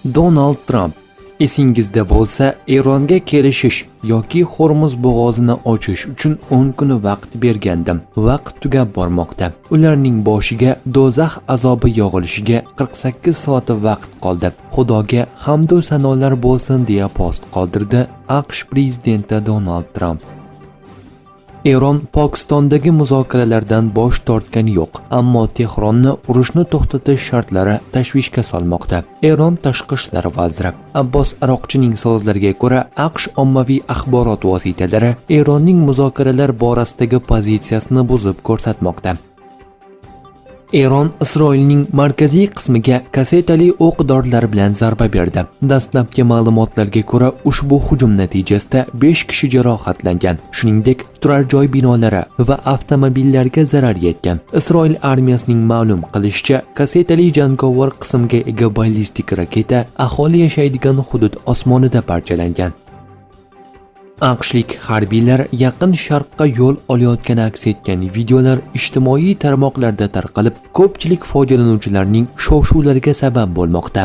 Donald Trump esingizda bo'lsa, Eronga kelishish yoki Hormuz bo'g'ozini ochish uchun 10 kun vaqt bergandim. Vaqt tugab bormoqda. Ularning boshiga do'zax azobi yog'ilishiga 48 soat vaqt qoldi. Xudoga hamd va sanolar bo'lsin deya post qoldirdi AQSh prezidenti Donald Trump. Eron Pokistondagi muzokaralardan bosh tortgani yo'q, ammo Tehronni urushni to'xtatish shartlari tashvishga solmoqda. Eron tashqi ishlar vaziri Abbos Aroqchining so'zlariga ko'ra, AQSh ommaviy axborot vositalari Eronning muzokaralar borasidagi pozitsiyasini buzib ko'rsatmoqda. Eron Isroilning markaziy qismiga kassetali o'q-dorilar bilan zarba berdi. Dastlabki ma'lumotlarga ko'ra, ushbu hujum natijasida 5 kishi jarohatlangan, shuningdek, turar joy binolari va avtomobillarga zarar yetgan. Isroil armiyasining ma'lum qilishicha, kassetali jangovar qismga ega ballistik raketa aholi yashaydigan hudud osmonida parchalangan. AQShlik harbiylar Yaqin Sharqqa yo'l olayotgani aks etgan videolar ijtimoiy tarmoqlarda tarqalib, ko'pchilik foydalanuvchilarning shov-shuvlariga sabab bo'lmoqda.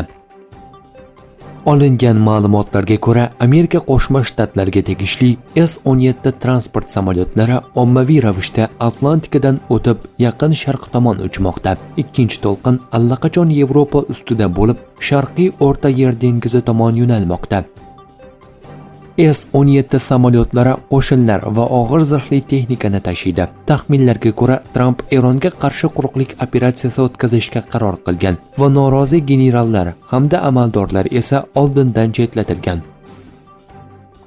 Olingan ma'lumotlarga ko'ra, Amerika Qo'shma Shtatlariga tegishli S-17 transport samolyotlari ommaviy ravishda Atlantikadan o'tib Yaqin Sharq tomon uchmoqda. Ikkinchi to'lqin allaqachon Yevropa ustida bo'lib, Sharqiy O'rta Yer dengizi tomon yo'nalmoqda. S-17 samolyotlari qo'shinlar va og'ir zirhli texnikani tashiydi. Taxminlarga ko'ra, Trump Eronga qarshi quruqlik operatsiyasi o'tkazishga qaror qilgan va norozi generallar hamda amaldorlar esa oldindan chetlatilgan.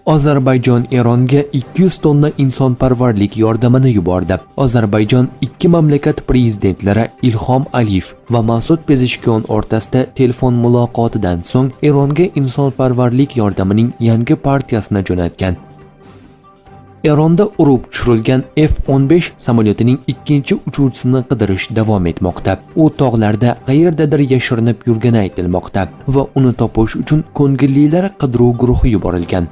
Ozarbayjon Eronga 200 tonna insonparvarlik yordamini yubordi. Ozarbayjon ikki mamlakat prezidentlari Ilhom Aliyev va Mas'ud Pezeshkian o'rtasida telefon muloqotidan so'ng Eronga insonparvarlik yordamining yangi partiyasini jo'natgan. Eronda urib tushirilgan F-15 samolyotining ikkinchi uchuvchisini qidirish davom etmoqda. U tog'larda qayerdadir yashirinib yurgani aytilmoqda va uni topish uchun ko'ngillilar qidiruv guruhi yuborilgan.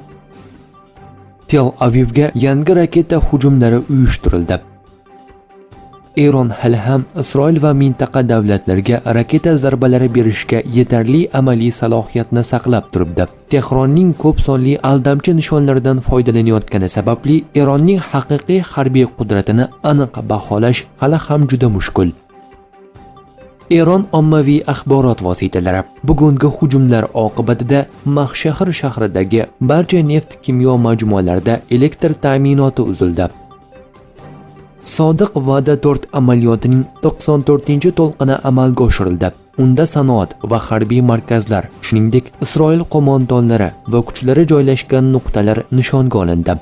Tel Avivga yangi raketa hujumlari uyushtirildi. Eron hali ham Isroil va mintaqa davlatlarga raketa zarbalari berishga yetarli amaliy salohiyatni saqlab turibdi. Tehronning ko'p sonli aldamchi nishonlaridan foydalanayotgani sababli Eronning haqiqiy harbiy qudratini aniq baholash hali ham juda mushkul. Eron ommaviy axborot vositalari bugungi hujumlar oqibatida Mahshahar shahridagi barcha neft-kimyo majmualarida elektr ta'minoti uzildi. Sodiq Va'da 4 amaliyotining 94-to'lqini amalga oshirildi. Unda sanoat va harbiy markazlar, shuningdek, Isroil qo'mondonlari va kuchlari joylashgan nuqtalar nishonga olindi.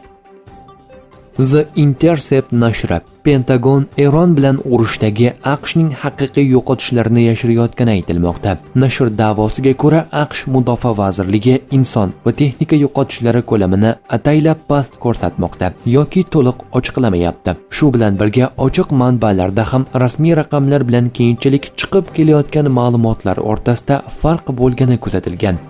The Intercept nashri Pentagon Eron bilan urushdagi AQShning haqiqiy yo'qotishlarini yashirayotgani aytilmoqda. Nashr davosiga ko'ra, AQSh Mudofaa vazirligi inson va texnika yo'qotishlari ko'lamini ataylab past ko'rsatmoqda yoki to'liq ochiqlamayapti. Shu bilan birga ochiq manbalarda ham rasmiy raqamlar bilan keyinchalik chiqib kelayotgan ma'lumotlar o'rtasida farq bo'lgani kuzatilgan.